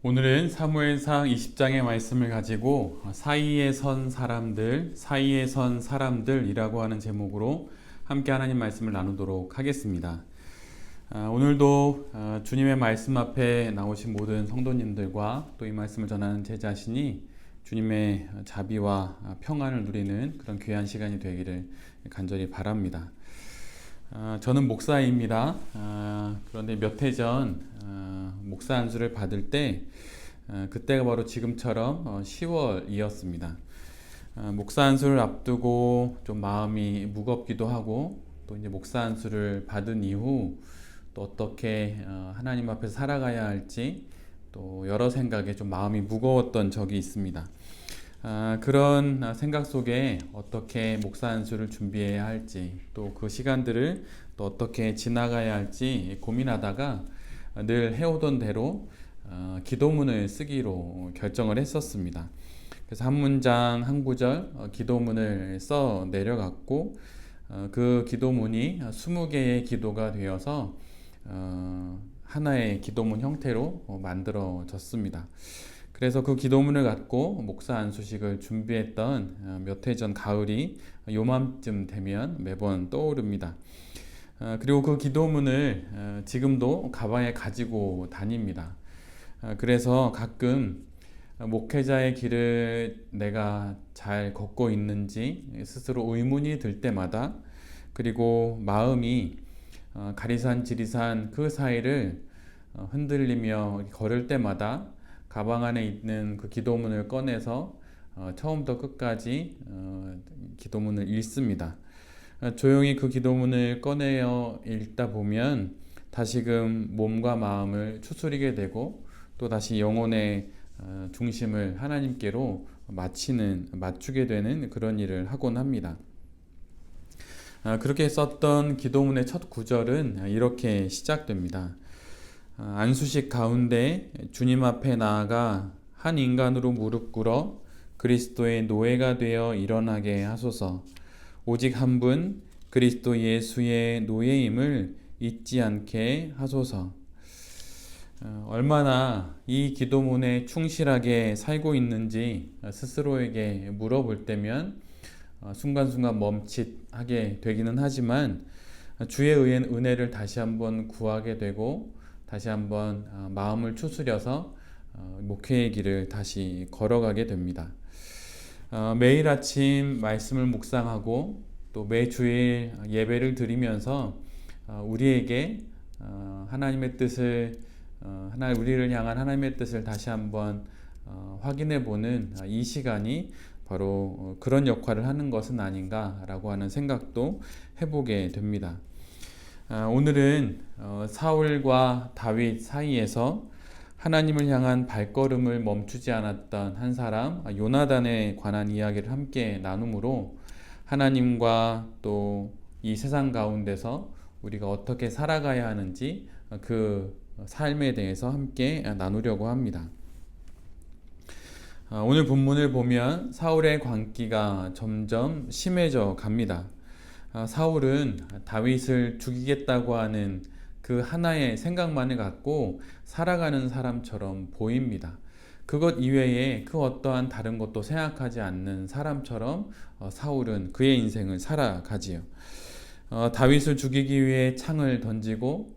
오늘은 사무엘상 20장의 말씀을 가지고 사이에 선 사람들이라고 하는 제목으로 함께 하나님 말씀을 나누도록 하겠습니다. 오늘도 주님의 말씀 앞에 나오신 모든 성도님들과 또 이 말씀을 전하는 제 자신이 주님의 자비와 평안을 누리는 그런 귀한 시간이 되기를 간절히 바랍니다. 저는 목사입니다. 그런데 몇 해 전 목사 안수를 받을 때 그때가 바로 지금처럼 10월이었습니다. 목사 안수를 앞두고 좀 마음이 무겁기도 하고 또 이제 목사 안수를 받은 이후 또 어떻게 하나님 앞에서 살아가야 할지 또 여러 생각에 좀 마음이 무거웠던 적이 있습니다. 그런 생각 속에 어떻게 목사 안수를 준비해야 할지 또 그 시간들을 또 어떻게 지나가야 할지 고민하다가 늘 해오던 대로 기도문을 쓰기로 결정을 했었습니다. 그래서 한 문장 한 구절 기도문을 써 내려갔고 그 기도문이 20개의 기도가 되어서 하나의 기도문 형태로 만들어졌습니다. 그래서 그 기도문을 갖고 목사 안수식을 준비했던 몇 해 전 가을이 요맘쯤 되면 매번 떠오릅니다. 그리고 그 기도문을 지금도 가방에 가지고 다닙니다. 그래서 가끔 목회자의 길을 내가 잘 걷고 있는지 스스로 의문이 들 때마다, 그리고 마음이 가리산 지리산 그 사이를 흔들리며 걸을 때마다 가방 안에 있는 그 기도문을 꺼내서 처음부터 끝까지 기도문을 읽습니다. 조용히 그 기도문을 꺼내어 읽다 보면 다시금 몸과 마음을 추스리게 되고 또 다시 영혼의 중심을 하나님께로 맞추게 되는 그런 일을 하곤 합니다. 그렇게 썼던 기도문의 첫 구절은 이렇게 시작됩니다. 안수식 가운데 주님 앞에 나아가 한 인간으로 무릎 꿇어 그리스도의 노예가 되어 일어나게 하소서. 오직 한 분 그리스도 예수의 노예임을 잊지 않게 하소서. 얼마나 이 기도문에 충실하게 살고 있는지 스스로에게 물어볼 때면 순간순간 멈칫하게 되기는 하지만 주의 은혜를 다시 한번 구하게 되고 다시 한번 마음을 추스려서 목회의 길을 다시 걸어가게 됩니다. 매일 아침 말씀을 묵상하고 또 매주일 예배를 드리면서 우리에게 하나님의 뜻을 우리를 향한 하나님의 뜻을 다시 한번 확인해 보는 이 시간이 바로 그런 역할을 하는 것은 아닌가라고 하는 생각도 해보게 됩니다. 오늘은 사울과 다윗 사이에서 하나님을 향한 발걸음을 멈추지 않았던 한 사람 요나단에 관한 이야기를 함께 나누므로 하나님과 또 이 세상 가운데서 우리가 어떻게 살아가야 하는지 그 삶에 대해서 함께 나누려고 합니다. 오늘 본문을 보면 사울의 광기가 점점 심해져 갑니다. 사울은 다윗을 죽이겠다고 하는 그 하나의 생각만을 갖고 살아가는 사람처럼 보입니다. 그것 이외에 그 어떠한 다른 것도 생각하지 않는 사람처럼 사울은 그의 인생을 살아가지요. 다윗을 죽이기 위해 창을 던지고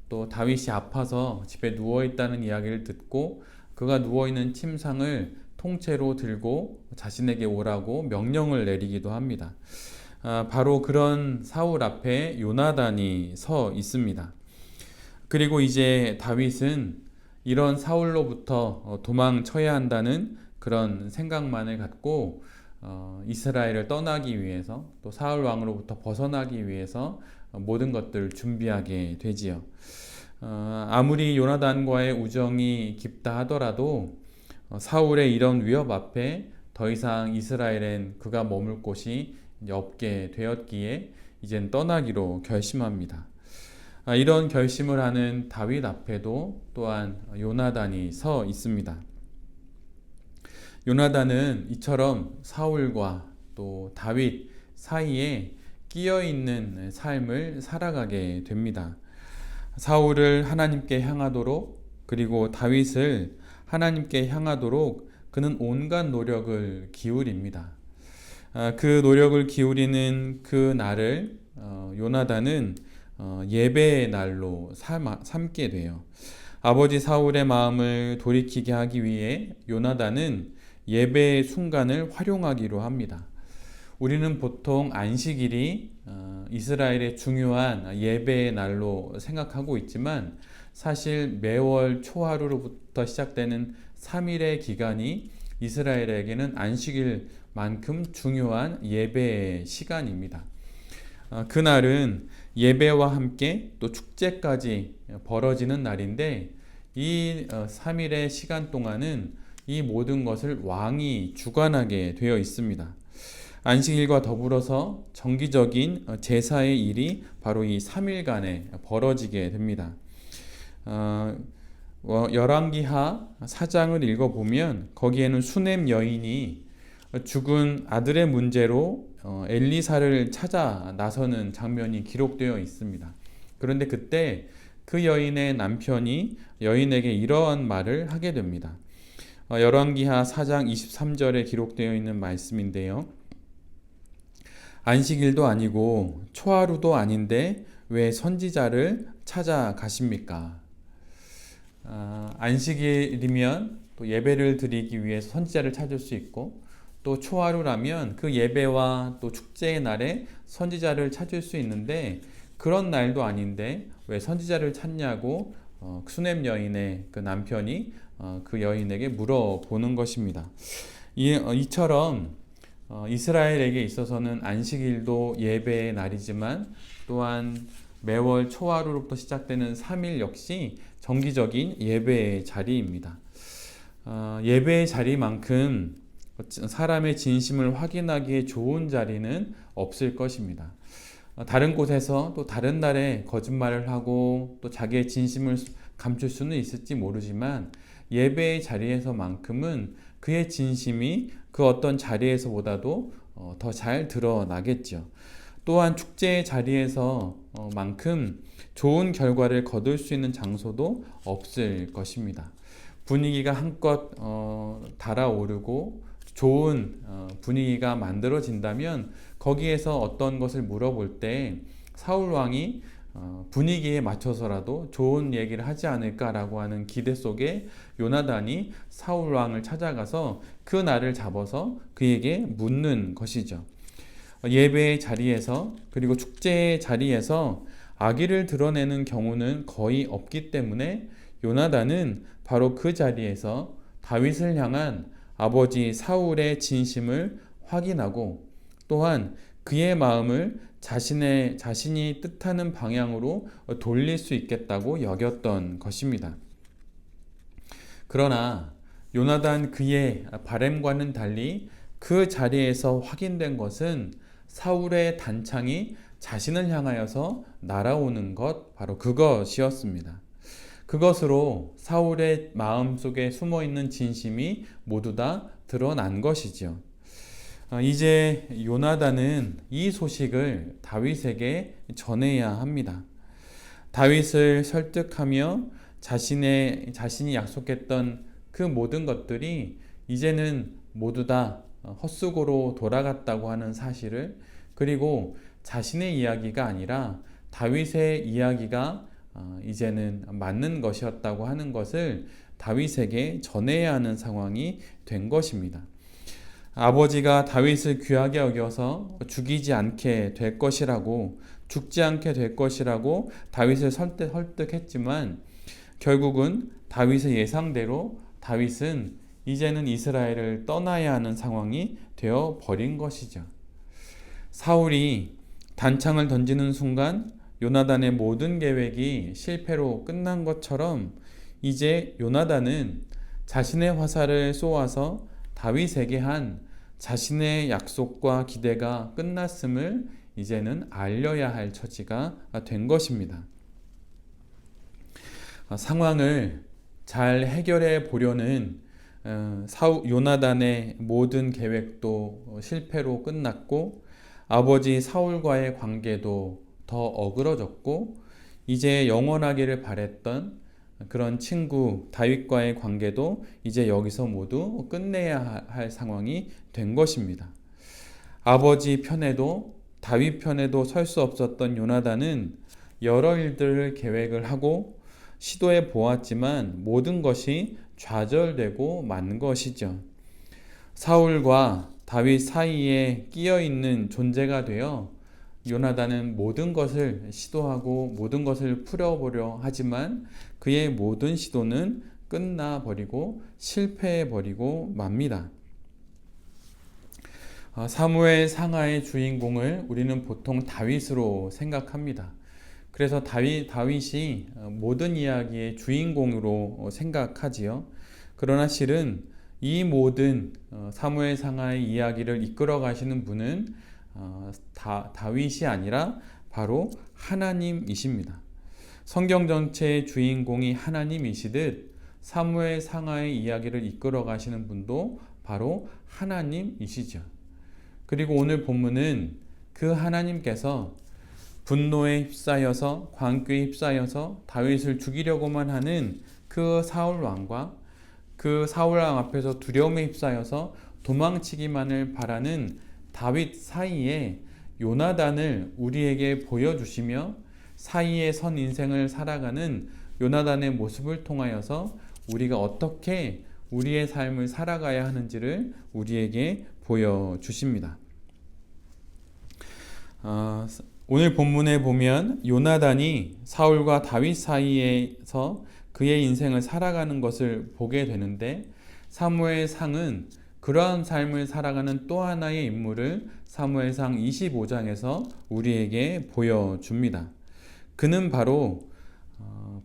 또 다윗이 아파서 집에 누워있다는 이야기를 듣고 그가 누워있는 침상을 통째로 들고 자신에게 오라고 명령을 내리기도 합니다. 바로 그런 사울 앞에 요나단이 서 있습니다. 그리고 이제 다윗은 이런 사울로부터 도망쳐야 한다는 그런 생각만을 갖고 이스라엘을 떠나기 위해서 또 사울 왕으로부터 벗어나기 위해서 모든 것들을 준비하게 되지요. 아무리 요나단과의 우정이 깊다 하더라도 사울의 이런 위협 앞에 더 이상 이스라엘엔 그가 머물 곳이 없게 되었기에 이젠 떠나기로 결심합니다. 이런 결심을 하는 다윗 앞에도 또한 요나단이 서 있습니다. 요나단은 이처럼 사울과 또 다윗 사이에 끼어 있는 삶을 살아가게 됩니다. 사울을 하나님께 향하도록 그리고 다윗을 하나님께 향하도록 그는 온갖 노력을 기울입니다. 그 노력을 기울이는 그 날을 요나단은 예배의 날로 삼게 돼요. 아버지 사울의 마음을 돌이키게 하기 위해 요나단은 예배의 순간을 활용하기로 합니다. 우리는 보통 안식일이 이스라엘의 중요한 예배의 날로 생각하고 있지만 사실 매월 초하루로부터 시작되는 3일의 기간이 이스라엘에게는 안식일만큼 중요한 예배의 시간입니다. 그날은 예배와 함께 또 축제까지 벌어지는 날인데 이 3일의 시간 동안은 이 모든 것을 왕이 주관하게 되어 있습니다. 안식일과 더불어서 정기적인 제사의 일이 바로 이 3일간에 벌어지게 됩니다. 열왕기하 4장을 읽어보면 거기에는 수넴 여인이 죽은 아들의 문제로 엘리사를 찾아 나서는 장면이 기록되어 있습니다. 그런데 그때 그 여인의 남편이 여인에게 이러한 말을 하게 됩니다. 열왕기하 4장 23절에 기록되어 있는 말씀인데요. 안식일도 아니고 초하루도 아닌데 왜 선지자를 찾아가십니까? 안식일이면 또 예배를 드리기 위해서 선지자를 찾을 수 있고 또 초하루라면 그 예배와 또 축제의 날에 선지자를 찾을 수 있는데 그런 날도 아닌데 왜 선지자를 찾냐고 수넴 여인의 그 남편이 그 여인에게 물어보는 것입니다. 이처럼 이스라엘에게 있어서는 안식일도 예배의 날이지만 또한 매월 초하루로부터 시작되는 3일 역시 정기적인 예배의 자리입니다. 예배의 자리만큼 사람의 진심을 확인하기에 좋은 자리는 없을 것입니다. 다른 곳에서 또 다른 날에 거짓말을 하고 또 자기의 진심을 감출 수는 있을지 모르지만 예배의 자리에서만큼은 그의 진심이 그 어떤 자리에서보다도 더 잘 드러나겠죠. 또한 축제의 자리에서만큼 좋은 결과를 거둘 수 있는 장소도 없을 것입니다. 분위기가 한껏 달아오르고 좋은 분위기가 만들어진다면 거기에서 어떤 것을 물어볼 때 사울 왕이 분위기에 맞춰서라도 좋은 얘기를 하지 않을까라고 하는 기대 속에 요나단이 사울 왕을 찾아가서 그 날을 잡아서 그에게 묻는 것이죠. 예배의 자리에서 그리고 축제의 자리에서 악의를 드러내는 경우는 거의 없기 때문에 요나단은 바로 그 자리에서 다윗을 향한 아버지 사울의 진심을 확인하고 또한 그의 마음을 자신이 뜻하는 방향으로 돌릴 수 있겠다고 여겼던 것입니다. 그러나 요나단 그의 바람과는 달리 그 자리에서 확인된 것은 사울의 단창이 자신을 향하여서 날아오는 것, 바로 그것이었습니다. 그것으로 사울의 마음속에 숨어있는 진심이 모두 다 드러난 것이죠. 이제 요나단은 이 소식을 다윗에게 전해야 합니다. 다윗을 설득하며 자신이 약속했던 그 모든 것들이 이제는 모두 다 헛수고로 돌아갔다고 하는 사실을, 그리고 자신의 이야기가 아니라 다윗의 이야기가 이제는 맞는 것이었다고 하는 것을 다윗에게 전해야 하는 상황이 된 것입니다. 아버지가 다윗을 귀하게 여겨서 죽지 않게 될 것이라고 다윗을 설득했지만 결국은 다윗의 예상대로 다윗은 이제는 이스라엘을 떠나야 하는 상황이 되어 버린 것이죠. 사울이 단창을 던지는 순간 요나단의 모든 계획이 실패로 끝난 것처럼 이제 요나단은 자신의 화살을 쏘아서 다윗에게 한 자신의 약속과 기대가 끝났음을 이제는 알려야 할 처지가 된 것입니다. 상황을 잘 해결해 보려는 요나단의 모든 계획도 실패로 끝났고 아버지 사울과의 관계도 더 어그러졌고 이제 영원하기를 바랬던 그런 친구 다윗과의 관계도 이제 여기서 모두 끝내야 할 상황이 된 것입니다. 아버지 편에도 다윗 편에도 설 수 없었던 요나단은 여러 일들을 계획을 하고 시도해 보았지만 모든 것이 좌절되고 만 것이죠. 사울과 다윗 사이에 끼어 있는 존재가 되어 요나단은 모든 것을 시도하고 모든 것을 풀어보려 하지만 그의 모든 시도는 끝나버리고 실패해버리고 맙니다. 사무엘 상하의 주인공을 우리는 보통 다윗으로 생각합니다. 그래서 다윗이 모든 이야기의 주인공으로 생각하지요. 그러나 실은 이 모든 사무엘 상하의 이야기를 이끌어 가시는 분은 다윗이 아니라 바로 하나님이십니다. 성경 전체의 주인공이 하나님이시듯 사무엘 상하의 이야기를 이끌어 가시는 분도 바로 하나님이시죠. 그리고 오늘 본문은 그 하나님께서 분노에 휩싸여서 광기에 휩싸여서 다윗을 죽이려고만 하는 그 사울 왕과 그 사울 왕 앞에서 두려움에 휩싸여서 도망치기만을 바라는 다윗 사이에 요나단을 우리에게 보여주시며 사이에 선 인생을 살아가는 요나단의 모습을 통하여서 우리가 어떻게 우리의 삶을 살아가야 하는지를 우리에게 보여주십니다. 오늘 본문에 보면 요나단이 사울과 다윗 사이에서 그의 인생을 살아가는 것을 보게 되는데 사무엘상은 그러한 삶을 살아가는 또 하나의 인물을 사무엘상 25장에서 우리에게 보여줍니다. 그는 바로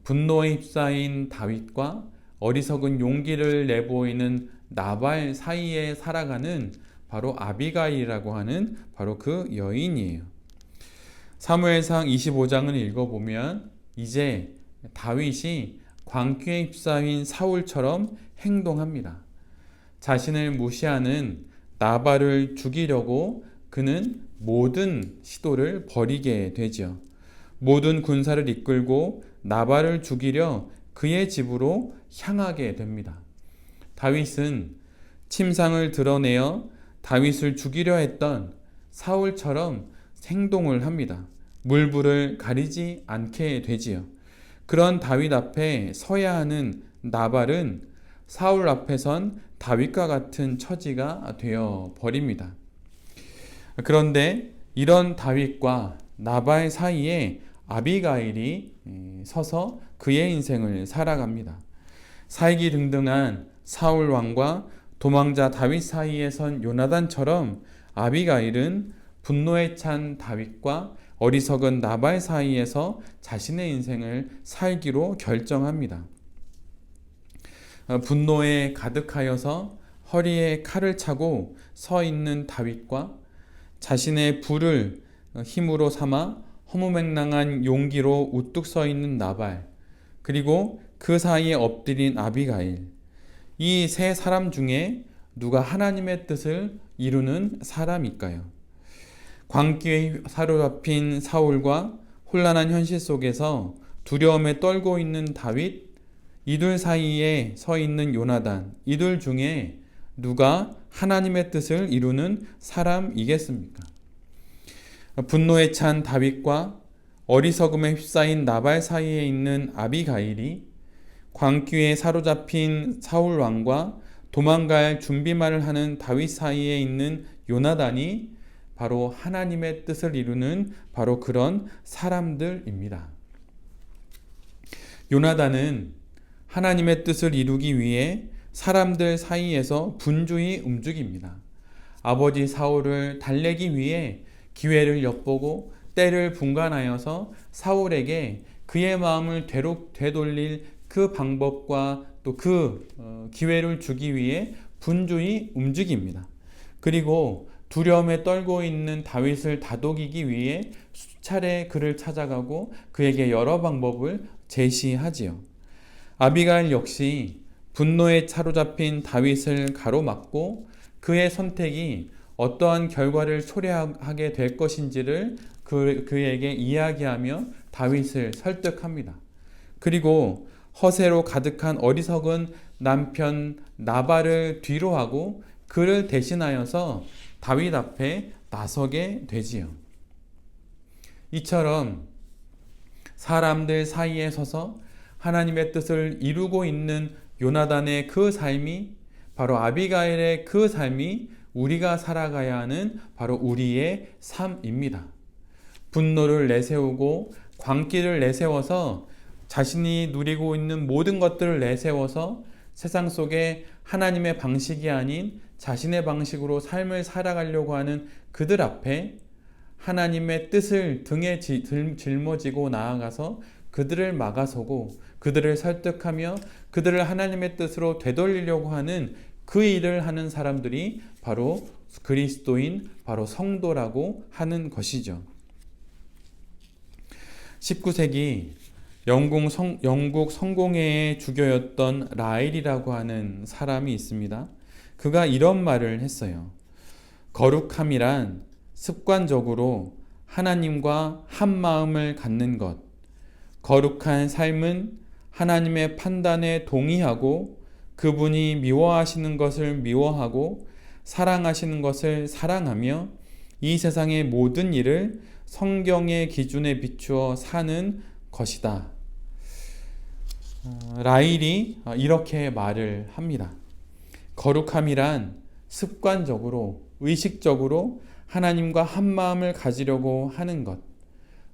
분노에 휩싸인 다윗과 어리석은 용기를 내보이는 나발 사이에 살아가는 바로 아비가일이라고 하는 바로 그 여인이에요. 사무엘상 25장을 읽어보면 이제 다윗이 광기에 휩싸인 사울처럼 행동합니다. 자신을 무시하는 나발을 죽이려고 그는 모든 시도를 벌이게 되죠. 모든 군사를 이끌고 나발을 죽이려 그의 집으로 향하게 됩니다. 다윗은 침상을 드러내어 다윗을 죽이려 했던 사울처럼 행동을 합니다. 물불을 가리지 않게 되지요. 그런 다윗 앞에 서야 하는 나발은 사울 앞에선 다윗과 같은 처지가 되어 버립니다. 그런데 이런 다윗과 나발 사이에 아비가일이 서서 그의 인생을 살아갑니다. 살기등등한 사울 왕과 도망자 다윗 사이에 선 요나단처럼 아비가일은 분노에 찬 다윗과 어리석은 나발 사이에서 자신의 인생을 살기로 결정합니다. 분노에 가득하여서 허리에 칼을 차고 서 있는 다윗과 자신의 불을 힘으로 삼아 허무맹랑한 용기로 우뚝 서 있는 나발, 그리고 그 사이에 엎드린 아비가일, 이 세 사람 중에 누가 하나님의 뜻을 이루는 사람일까요? 광기에 사로잡힌 사울과 혼란한 현실 속에서 두려움에 떨고 있는 다윗, 이둘 사이에 서 있는 요나단, 이둘 중에 누가 하나님의 뜻을 이루는 사람이겠습니까? 분노에 찬 다윗과 어리석음에 휩싸인 나발 사이에 있는 아비가일이 광기에 사로잡힌 사울 왕과 도망갈 준비만을 하는 다윗 사이에 있는 요나단이 바로 하나님의 뜻을 이루는 바로 그런 사람들입니다. 요나단은 하나님의 뜻을 이루기 위해 사람들 사이에서 분주히 움직입니다. 아버지 사울을 달래기 위해 기회를 엿보고 때를 분간하여서 사울에게 그의 마음을 되돌릴 그 방법과 또 그 기회를 주기 위해 분주히 움직입니다. 그리고 두려움에 떨고 있는 다윗을 다독이기 위해 수차례 그를 찾아가고 그에게 여러 방법을 제시하지요. 아비가일 역시 분노에 사로잡힌 다윗을 가로막고 그의 선택이 어떠한 결과를 초래하게 될 것인지를 그에게 이야기하며 다윗을 설득합니다. 그리고 허세로 가득한 어리석은 남편 나발을 뒤로하고 그를 대신하여서 다윗 앞에 나서게 되지요. 이처럼 사람들 사이에 서서 하나님의 뜻을 이루고 있는 요나단의 그 삶이, 바로 아비가일의 그 삶이 우리가 살아가야 하는 바로 우리의 삶입니다. 분노를 내세우고 광기를 내세워서 자신이 누리고 있는 모든 것들을 내세워서 세상 속에 하나님의 방식이 아닌 자신의 방식으로 삶을 살아가려고 하는 그들 앞에 하나님의 뜻을 등에 짊어지고 나아가서 그들을 막아서고 그들을 설득하며 그들을 하나님의 뜻으로 되돌리려고 하는 그 일을 하는 사람들이 바로 그리스도인, 바로 성도라고 하는 것이죠. 19세기 영국 성공회의 주교였던 라일이라고 하는 사람이 있습니다. 그가 이런 말을 했어요. 거룩함이란 습관적으로 하나님과 한 마음을 갖는 것. 거룩한 삶은 하나님의 판단에 동의하고 그분이 미워하시는 것을 미워하고 사랑하시는 것을 사랑하며 이 세상의 모든 일을 성경의 기준에 비추어 사는 것이다. 라일이 이렇게 말을 합니다. 거룩함이란 습관적으로, 의식적으로 하나님과 한 마음을 가지려고 하는 것.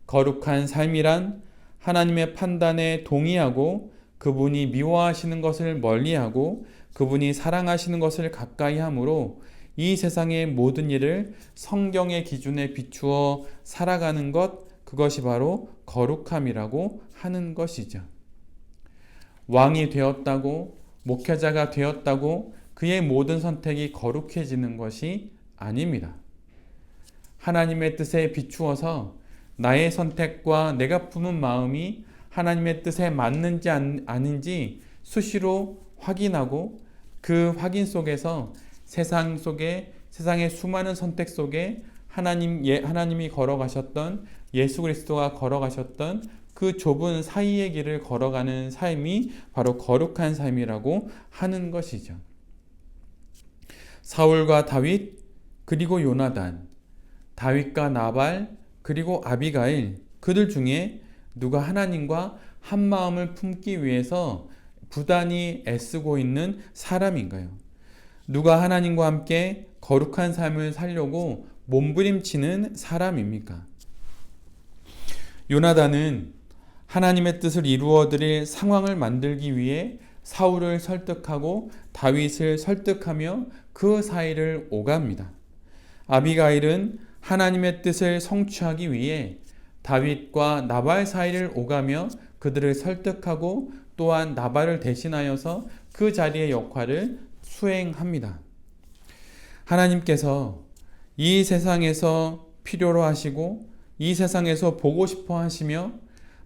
거룩한 삶이란 하나님의 판단에 동의하고 그분이 미워하시는 것을 멀리하고 그분이 사랑하시는 것을 가까이 함으로 이 세상의 모든 일을 성경의 기준에 비추어 살아가는 것, 그것이 바로 거룩함이라고 하는 것이죠. 왕이 되었다고, 목회자가 되었다고 그의 모든 선택이 거룩해지는 것이 아닙니다. 하나님의 뜻에 비추어서 나의 선택과 내가 품은 마음이 하나님의 뜻에 맞는지 아닌지 수시로 확인하고 그 확인 속에서 세상의 수많은 선택 속에 하나님이 걸어가셨던, 예수 그리스도가 걸어가셨던 그 좁은 사이의 길을 걸어가는 삶이 바로 거룩한 삶이라고 하는 것이죠. 사울과 다윗, 그리고 요나단, 다윗과 나발, 그리고 아비가일, 그들 중에 누가 하나님과 한 마음을 품기 위해서 부단히 애쓰고 있는 사람인가요? 누가 하나님과 함께 거룩한 삶을 살려고 몸부림치는 사람입니까? 요나단은 하나님의 뜻을 이루어 드릴 상황을 만들기 위해 사울을 설득하고 다윗을 설득하며 그 사이를 오갑니다. 아비가일은 하나님의 뜻을 성취하기 위해 다윗과 나발 사이를 오가며 그들을 설득하고 또한 나발을 대신하여서 그 자리의 역할을 수행합니다. 하나님께서 이 세상에서 필요로 하시고 이 세상에서 보고 싶어 하시며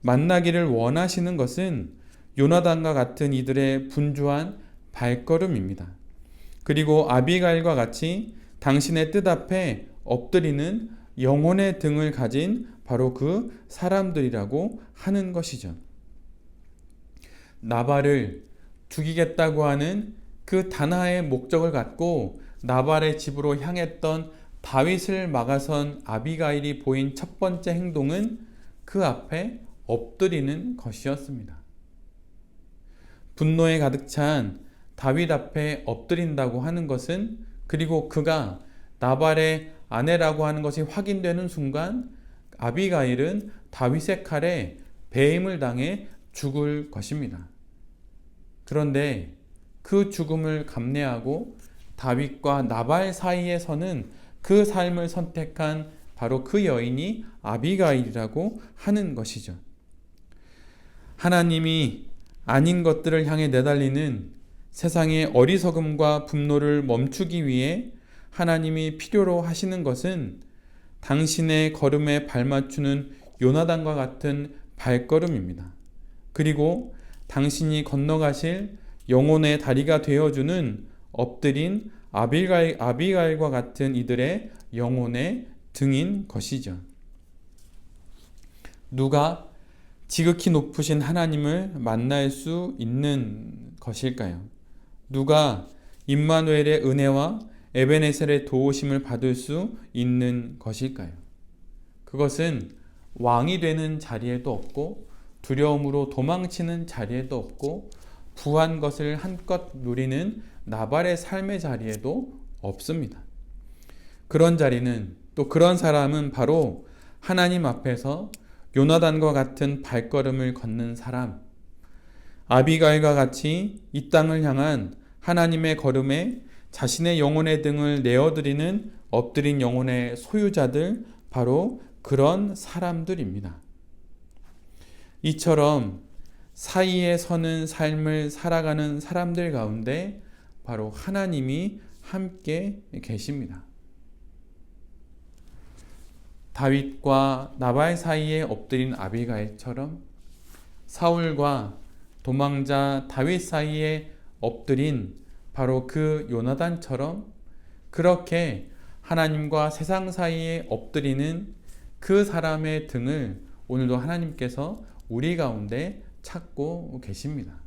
만나기를 원하시는 것은 요나단과 같은 이들의 분주한 발걸음입니다. 그리고 아비가일과 같이 당신의 뜻 앞에 엎드리는 영혼의 등을 가진 바로 그 사람들이라고 하는 것이죠. 나발을 죽이겠다고 하는 그 단하의 목적을 갖고 나발의 집으로 향했던 다윗을 막아선 아비가일이 보인 첫 번째 행동은 그 앞에 엎드리는 것이었습니다. 분노에 가득 찬 다윗 앞에 엎드린다고 하는 것은, 그리고 그가 나발의 아내라고 하는 것이 확인되는 순간 아비가일은 다윗의 칼에 배임을 당해 죽을 것입니다. 그런데 그 죽음을 감내하고 다윗과 나발 사이에서는 그 삶을 선택한 바로 그 여인이 아비가일이라고 하는 것이죠. 하나님이 아닌 것들을 향해 내달리는 세상의 어리석음과 분노를 멈추기 위해 하나님이 필요로 하시는 것은 당신의 걸음에 발맞추는 요나단과 같은 발걸음입니다. 그리고 당신이 건너가실 영혼의 다리가 되어주는 엎드린 아비가일과 같은 이들의 영혼의 등인 것이죠. 누가 지극히 높으신 하나님을 만날 수 있는 것일까요? 누가 임마누엘의 은혜와 에베네셀의 도우심을 받을 수 있는 것일까요? 그것은 왕이 되는 자리에도 없고 두려움으로 도망치는 자리에도 없고 부한 것을 한껏 누리는 나발의 삶의 자리에도 없습니다. 그런 자리는, 또 그런 사람은 바로 하나님 앞에서 요나단과 같은 발걸음을 걷는 사람, 아비가일과 같이 이 땅을 향한 하나님의 걸음에 자신의 영혼의 등을 내어드리는 엎드린 영혼의 소유자들, 바로 그런 사람들입니다. 이처럼 사이에 서는 삶을 살아가는 사람들 가운데 바로 하나님이 함께 계십니다. 다윗과 나발 사이에 엎드린 아비가일처럼, 사울과 도망자 다윗 사이에 엎드린 바로 그 요나단처럼, 그렇게 하나님과 세상 사이에 엎드리는 그 사람의 등을 오늘도 하나님께서 우리 가운데 찾고 계십니다.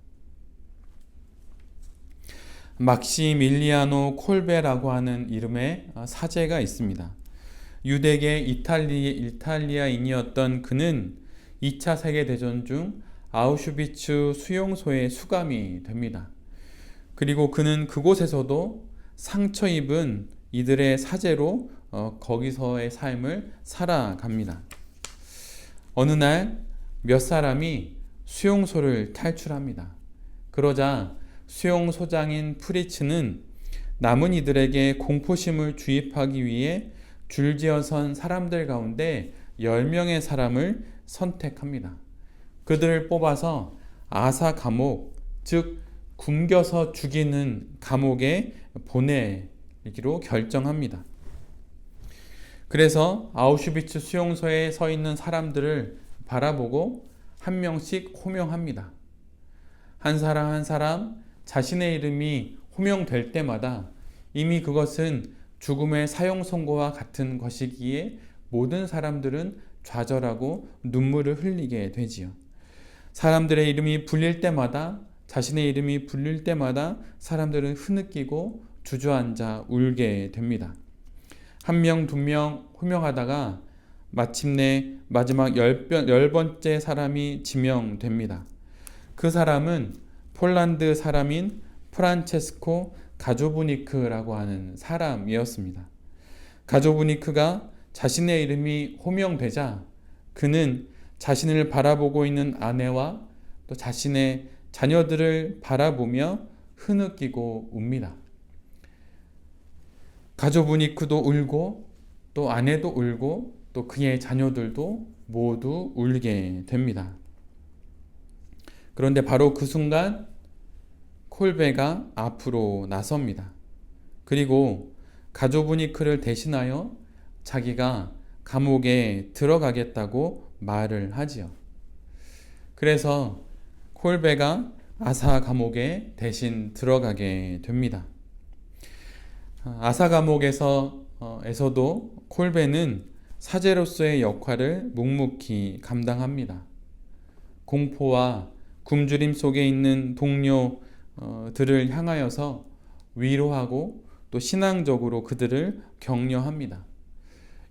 막시밀리아노 콜베라고 하는 이름의 사제가 있습니다. 유대계 이탈리아인이었던 그는 2차 세계대전 중 아우슈비츠 수용소에 수감이 됩니다. 그리고 그는 그곳에서도 상처 입은 이들의 사제로 거기서의 삶을 살아갑니다. 어느 날 몇 사람이 수용소를 탈출합니다. 그러자 수용소장인 프리츠는 남은 이들에게 공포심을 주입하기 위해 줄지어 선 사람들 가운데 10명의 사람을 선택합니다. 그들을 뽑아서 아사 감옥, 즉 굶겨서 죽이는 감옥에 보내기로 결정합니다. 그래서 아우슈비츠 수용소에 서 있는 사람들을 바라보고 한 명씩 호명합니다. 한 사람 한 사람 자신의 이름이 호명될 때마다 이미 그것은 죽음의 사형 선고와 같은 것이기에 모든 사람들은 좌절하고 눈물을 흘리게 되지요. 사람들의 이름이 불릴 때마다, 자신의 이름이 불릴 때마다 사람들은 흐느끼고 주저앉아 울게 됩니다. 한 명, 두 명 호명하다가 마침내 마지막 10번째 사람이 지명됩니다. 그 사람은 폴란드 사람인 프란체스코 가조브니크라고 하는 사람이었습니다. 가조브니크가 자신의 이름이 호명되자 그는 자신을 바라보고 있는 아내와 또 자신의 자녀들을 바라보며 흐느끼고 웁니다. 가조브니크도 울고 또 아내도 울고 또 그의 자녀들도 모두 울게 됩니다. 그런데 바로 그 순간 콜베가 앞으로 나섭니다. 그리고 가조브니크를 대신하여 자기가 감옥에 들어가겠다고 말을 하지요. 그래서 콜베가 아사 감옥에 대신 들어가게 됩니다. 아사 감옥에서도 콜베는 사제로서의 역할을 묵묵히 감당합니다. 공포와 굶주림 속에 있는 동료들을 향하여서 위로하고 또 신앙적으로 그들을 격려합니다.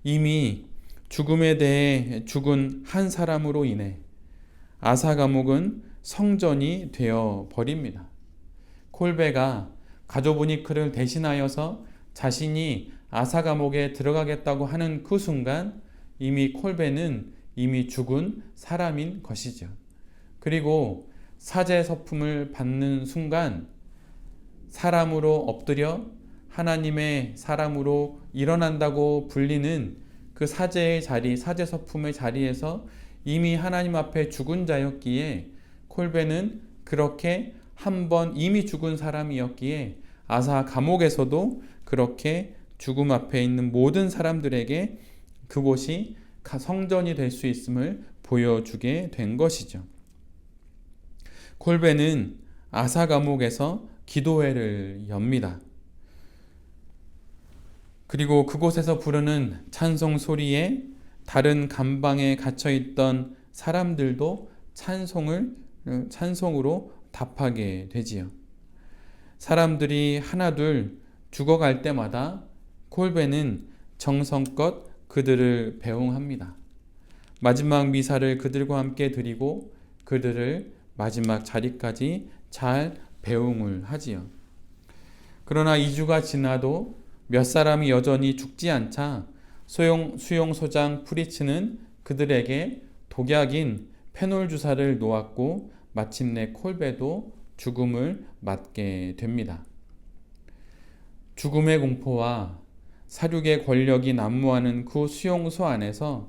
이미 죽음에 대해 죽은 한 사람으로 인해 아사 감옥은 성전이 되어 버립니다. 콜베가 가조브니크를 대신하여서 자신이 아사 감옥에 들어가겠다고 하는 그 순간 이미 콜베는 이미 죽은 사람인 것이죠. 그리고 사제 서품을 받는 순간 사람으로 엎드려 하나님의 사람으로 일어난다고 불리는 그 사제의 자리, 사제 서품의 자리에서 이미 하나님 앞에 죽은 자였기에 콜베는 그렇게 한 번 이미 죽은 사람이었기에 아사 감옥에서도 그렇게 죽음 앞에 있는 모든 사람들에게 그곳이 성전이 될 수 있음을 보여주게 된 것이죠. 콜베는 아사 감옥에서 기도회를 엽니다. 그리고 그곳에서 부르는 찬송 소리에 다른 감방에 갇혀있던 사람들도 찬송으로 답하게 되지요. 사람들이 하나둘 죽어갈 때마다 콜베는 정성껏 그들을 배웅합니다. 마지막 미사를 그들과 함께 드리고 그들을 마지막 자리까지 잘 배웅을 하지요. 그러나 2주가 지나도 몇 사람이 여전히 죽지 않자 수용소장 프리츠는 그들에게 독약인 페놀 주사를 놓았고 마침내 콜베도 죽음을 맞게 됩니다. 죽음의 공포와 사륙의 권력이 난무하는 그 수용소 안에서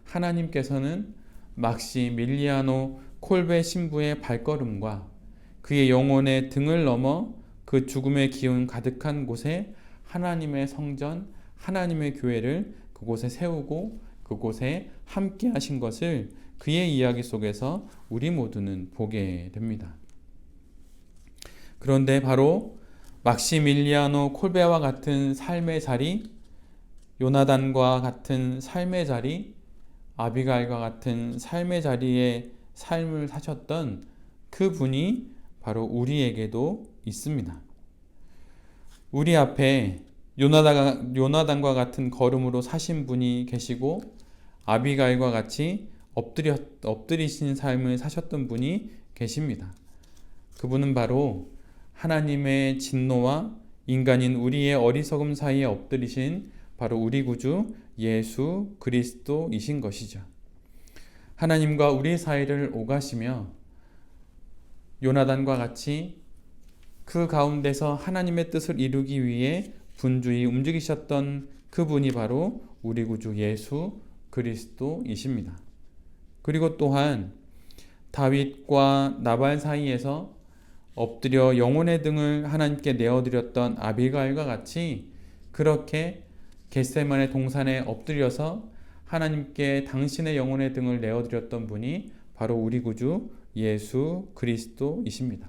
하나님께서는 막시밀리아노 콜베 신부의 발걸음과 그의 영혼의 등을 넘어 그 죽음의 기운 가득한 곳에 하나님의 성전, 하나님의 교회를 그곳에 세우고 그곳에 함께 하신 것을 그의 이야기 속에서 우리 모두는 보게 됩니다. 그런데 바로 막시밀리아노 콜베와 같은 삶의 자리, 요나단과 같은 삶의 자리, 아비가일과 같은 삶의 자리에 삶을 사셨던 그 분이 바로 우리에게도 있습니다. 우리 앞에 요나단과 같은 걸음으로 사신 분이 계시고 아비가일과 같이 엎드리신 삶을 사셨던 분이 계십니다. 그분은 바로 하나님의 진노와 인간인 우리의 어리석음 사이에 엎드리신 바로 우리 구주 예수 그리스도이신 것이죠. 하나님과 우리 사이를 오가시며 요나단과 같이 그 가운데서 하나님의 뜻을 이루기 위해 분주히 움직이셨던 그분이 바로 우리 구주 예수 그리스도이십니다. 그리고 또한 다윗과 나발 사이에서 엎드려 영혼의 등을 하나님께 내어드렸던 아비가일과 같이 그렇게 겟세마네 동산에 엎드려서 하나님께 당신의 영혼의 등을 내어드렸던 분이 바로 우리 구주 예수 그리스도이십니다.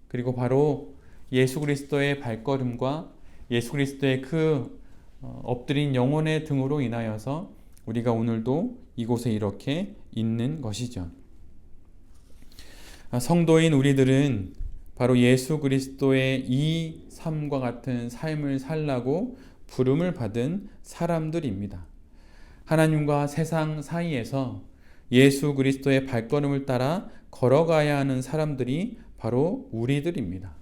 그리고 바로 예수 그리스도의 발걸음과 예수 그리스도의 그 엎드린 영혼의 등으로 인하여서 우리가 오늘도 이곳에 이렇게 있는 것이죠. 성도인 우리들은 바로 예수 그리스도의 이 삶과 같은 삶을 살라고 부름을 받은 사람들입니다. 하나님과 세상 사이에서 예수 그리스도의 발걸음을 따라 걸어가야 하는 사람들이 바로 우리들입니다.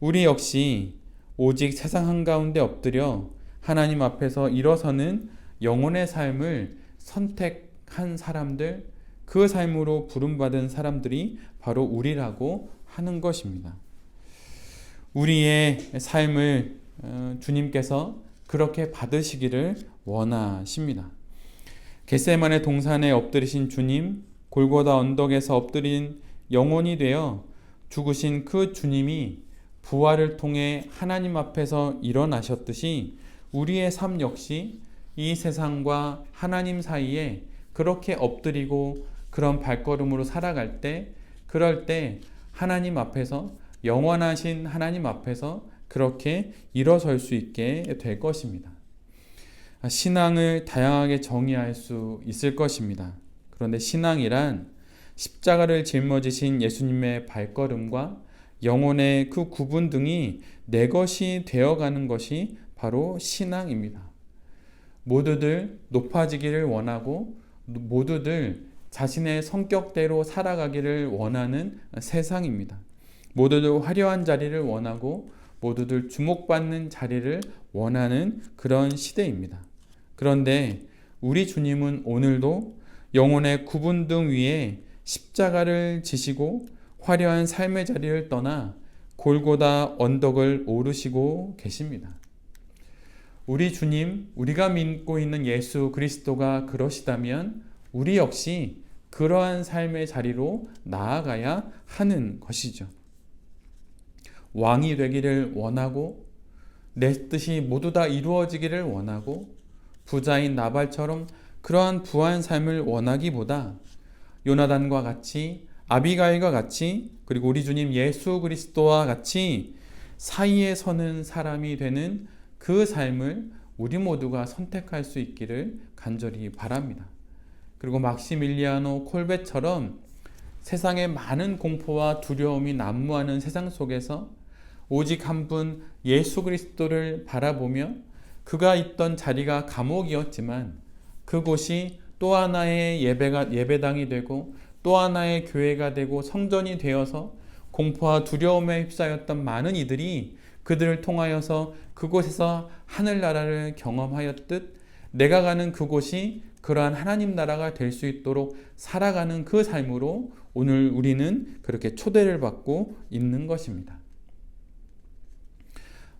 우리 역시 오직 세상 한가운데 엎드려 하나님 앞에서 일어서는 영혼의 삶을 선택한 사람들, 그 삶으로 부름받은 사람들이 바로 우리라고 하는 것입니다. 우리의 삶을 주님께서 그렇게 받으시기를 원하십니다. 겟세마네 동산에 엎드리신 주님, 골고다 언덕에서 엎드린 영혼이 되어 죽으신 그 주님이 부활을 통해 하나님 앞에서 일어나셨듯이 우리의 삶 역시 이 세상과 하나님 사이에 그렇게 엎드리고 그런 발걸음으로 살아갈 때, 그럴 때 하나님 앞에서, 영원하신 하나님 앞에서 그렇게 일어설 수 있게 될 것입니다. 신앙을 다양하게 정의할 수 있을 것입니다. 그런데 신앙이란 십자가를 짊어지신 예수님의 발걸음과 영혼의 그 구분 등이 내 것이 되어가는 것이 바로 신앙입니다. 모두들 높아지기를 원하고 모두들 자신의 성격대로 살아가기를 원하는 세상입니다. 모두들 화려한 자리를 원하고 모두들 주목받는 자리를 원하는 그런 시대입니다. 그런데 우리 주님은 오늘도 영혼의 구분 등 위에 십자가를 지시고 화려한 삶의 자리를 떠나 골고다 언덕을 오르시고 계십니다. 우리 주님, 우리가 믿고 있는 예수 그리스도가 그러시다면 우리 역시 그러한 삶의 자리로 나아가야 하는 것이죠. 왕이 되기를 원하고 내 뜻이 모두 다 이루어지기를 원하고 부자인 나발처럼 그러한 부한 삶을 원하기보다 요나단과 같이 아비가일과 같이 그리고 우리 주님 예수 그리스도와 같이 사이에 서는 사람이 되는 그 삶을 우리 모두가 선택할 수 있기를 간절히 바랍니다. 그리고 막시밀리아노 콜베처럼 세상의 많은 공포와 두려움이 난무하는 세상 속에서 오직 한 분 예수 그리스도를 바라보며 그가 있던 자리가 감옥이었지만 그곳이 또 하나의 예배당이 되고 또 하나의 교회가 되고 성전이 되어서 공포와 두려움에 휩싸였던 많은 이들이 그들을 통하여서 그곳에서 하늘나라를 경험하였듯 내가 가는 그곳이 그러한 하나님 나라가 될 수 있도록 살아가는 그 삶으로 오늘 우리는 그렇게 초대를 받고 있는 것입니다.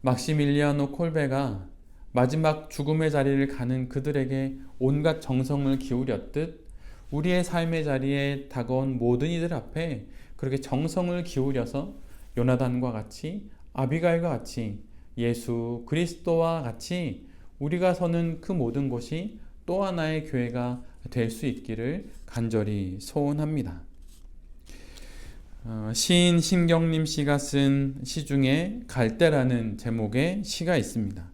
막시밀리아노 콜베가 마지막 죽음의 자리를 가는 그들에게 온갖 정성을 기울였듯 우리의 삶의 자리에 다가온 모든 이들 앞에 그렇게 정성을 기울여서 요나단과 같이 아비가일과 같이 예수 그리스도와 같이 우리가 서는 그 모든 곳이 또 하나의 교회가 될 수 있기를 간절히 소원합니다. 시인 심경림 씨가 쓴 시 중에 갈대라는 제목의 시가 있습니다.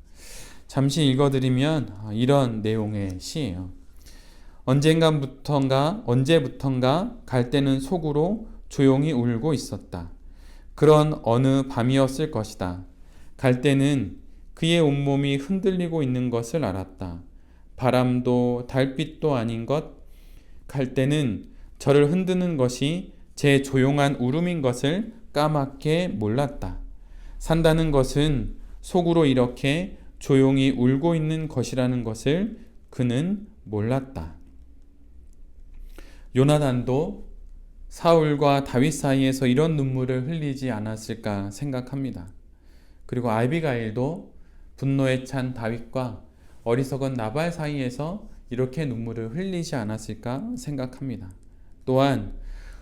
잠시 읽어드리면 이런 내용의 시예요. 언제부턴가 갈대는 속으로 조용히 울고 있었다. 그런 어느 밤이었을 것이다. 갈대는 그의 온몸이 흔들리고 있는 것을 알았다. 바람도 달빛도 아닌 것, 갈대는 저를 흔드는 것이 제 조용한 울음인 것을 까맣게 몰랐다. 산다는 것은 속으로 이렇게 조용히 울고 있는 것이라는 것을 그는 몰랐다. 요나단도 사울과 다윗 사이에서 이런 눈물을 흘리지 않았을까 생각합니다. 그리고 아비가일도 분노에 찬 다윗과 어리석은 나발 사이에서 이렇게 눈물을 흘리지 않았을까 생각합니다. 또한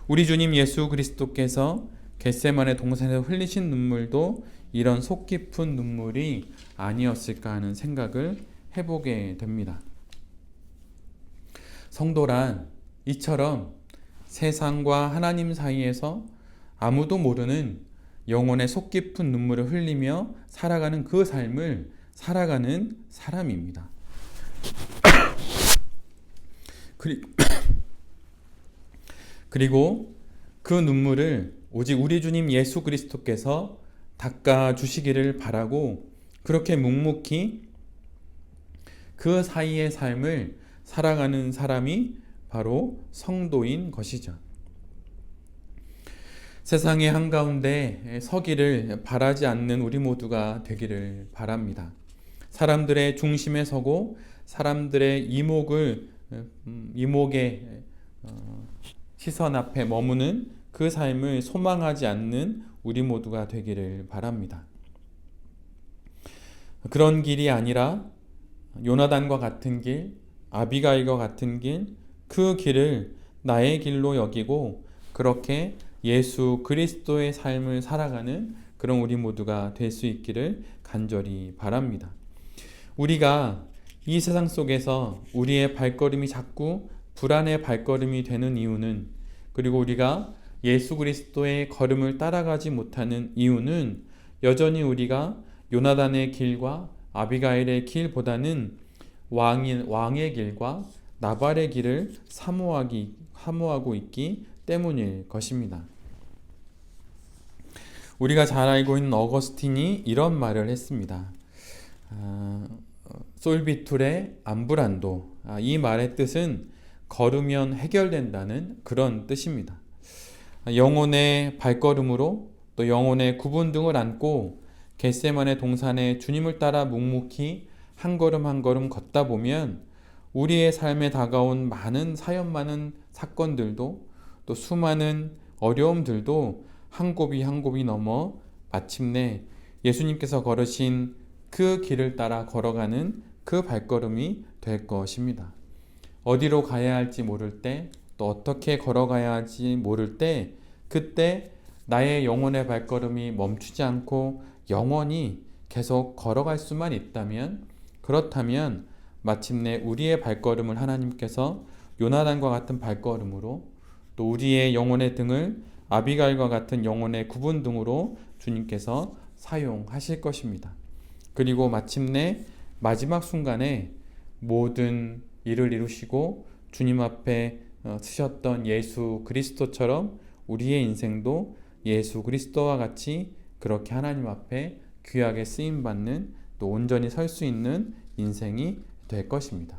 우리 주님 예수 그리스도께서 겟세마네 동산에서 흘리신 눈물도 이런 속 깊은 눈물이 아니었을까 하는 생각을 해보게 됩니다. 성도란 이처럼 세상과 하나님 사이에서 아무도 모르는 영혼의 속 깊은 눈물을 흘리며 살아가는 그 삶을 살아가는 사람입니다. 그리고 그 눈물을 오직 우리 주님 예수 그리스도께서 닦아주시기를 바라고 그렇게 묵묵히 그 사이의 삶을 살아가는 사람이 바로 성도인 것이죠. 세상의 한가운데 서기를 바라지 않는 우리 모두가 되기를 바랍니다. 사람들의 중심에 서고 사람들의 이목의 시선 앞에 머무는 그 삶을 소망하지 않는 우리 모두가 되기를 바랍니다. 그런 길이 아니라 요나단과 같은 길, 아비가일과 같은 길, 그 길을 나의 길로 여기고 그렇게 예수 그리스도의 삶을 살아가는 그런 우리 모두가 될 수 있기를 간절히 바랍니다. 우리가 이 세상 속에서 우리의 발걸음이 자꾸 불안의 발걸음이 되는 이유는, 그리고 우리가 예수 그리스도의 걸음을 따라가지 못하는 이유는 여전히 우리가 요나단의 길과 아비가일의 길보다는 왕의 길과 나발의 길을 사모하고 있기 때문일 것입니다. 우리가 잘 알고 있는 어거스틴이 이런 말을 했습니다. 솔비툴의 암브란도. 이 말의 뜻은 걸으면 해결된다는 그런 뜻입니다. 영혼의 발걸음으로 또 영혼의 구분등을 안고 겟세마네 동산에 주님을 따라 묵묵히 한 걸음 한 걸음 걷다 보면 우리의 삶에 다가온 많은 사건들도 또 수많은 어려움들도 한 곱이 한 곱이 넘어 마침내 예수님께서 걸으신 그 길을 따라 걸어가는 그 발걸음이 될 것입니다. 어디로 가야 할지 모를 때, 또 어떻게 걸어가야 할지 모를 때, 그때 나의 영혼의 발걸음이 멈추지 않고 영원히 계속 걸어갈 수만 있다면, 그렇다면 마침내 우리의 발걸음을 하나님께서 요나단과 같은 발걸음으로, 또 우리의 영혼의 등을 아비가일과 같은 영혼의 구분 등으로 주님께서 사용하실 것입니다. 그리고 마침내 마지막 순간에 모든 일을 이루시고 주님 앞에 쓰셨던 예수 그리스도처럼 우리의 인생도 예수 그리스도와 같이 그렇게 하나님 앞에 귀하게 쓰임받는, 또 온전히 설 수 있는 인생이 될 것입니다.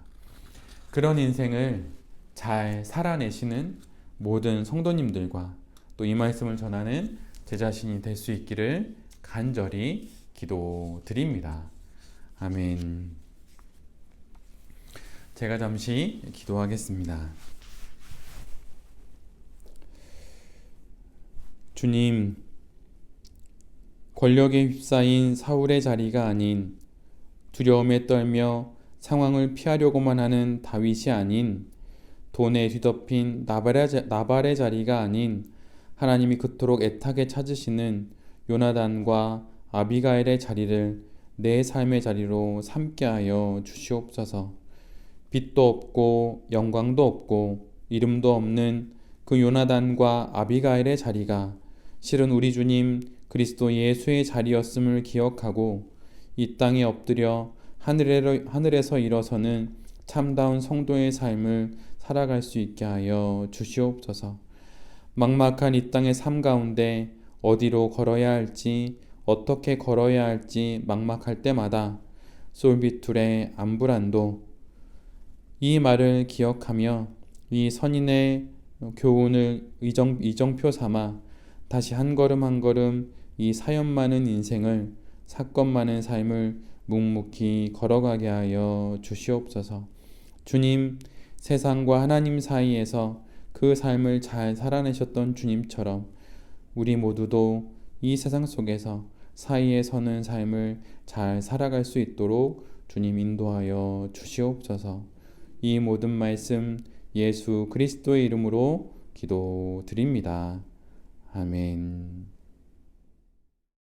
그런 인생을 잘 살아내시는 모든 성도님들과 또 이 말씀을 전하는 제 자신이 될 수 있기를 간절히 기도드립니다. 아멘. 제가 잠시 기도하겠습니다. 주님, 권력에 휩싸인 사울의 자리가 아닌, 두려움에 떨며 상황을 피하려고만 하는 다윗이 아닌, 돈에 뒤덮인 나발의 자리가 아닌, 하나님이 그토록 애타게 찾으시는 요나단과 아비가일의 자리를 내 삶의 자리로 삼게 하여 주시옵소서. 빛도 없고 영광도 없고 이름도 없는 그 요나단과 아비가일의 자리가 실은 우리 주님 그리스도 예수의 자리였음을 기억하고 이 땅에 엎드려 하늘에서 일어서는 참다운 성도의 삶을 살아갈 수 있게 하여 주시옵소서. 막막한 이 땅의 삶 가운데 어디로 걸어야 할지, 어떻게 걸어야 할지 막막할 때마다 솔비툴의 암브란도, 이 말을 기억하며 이 선인의 교훈을 이정표 삼아 다시 한 걸음 한 걸음 이 사연 많은 인생을, 사건 많은 삶을 묵묵히 걸어가게 하여 주시옵소서. 주님, 세상과 하나님 사이에서 그 삶을 잘 살아내셨던 주님처럼 우리 모두도 이 세상 속에서 사이에 서는 삶을 잘 살아갈 수 있도록 주님 인도하여 주시옵소서. 이 모든 말씀 예수 그리스도의 이름으로 기도드립니다. 아멘.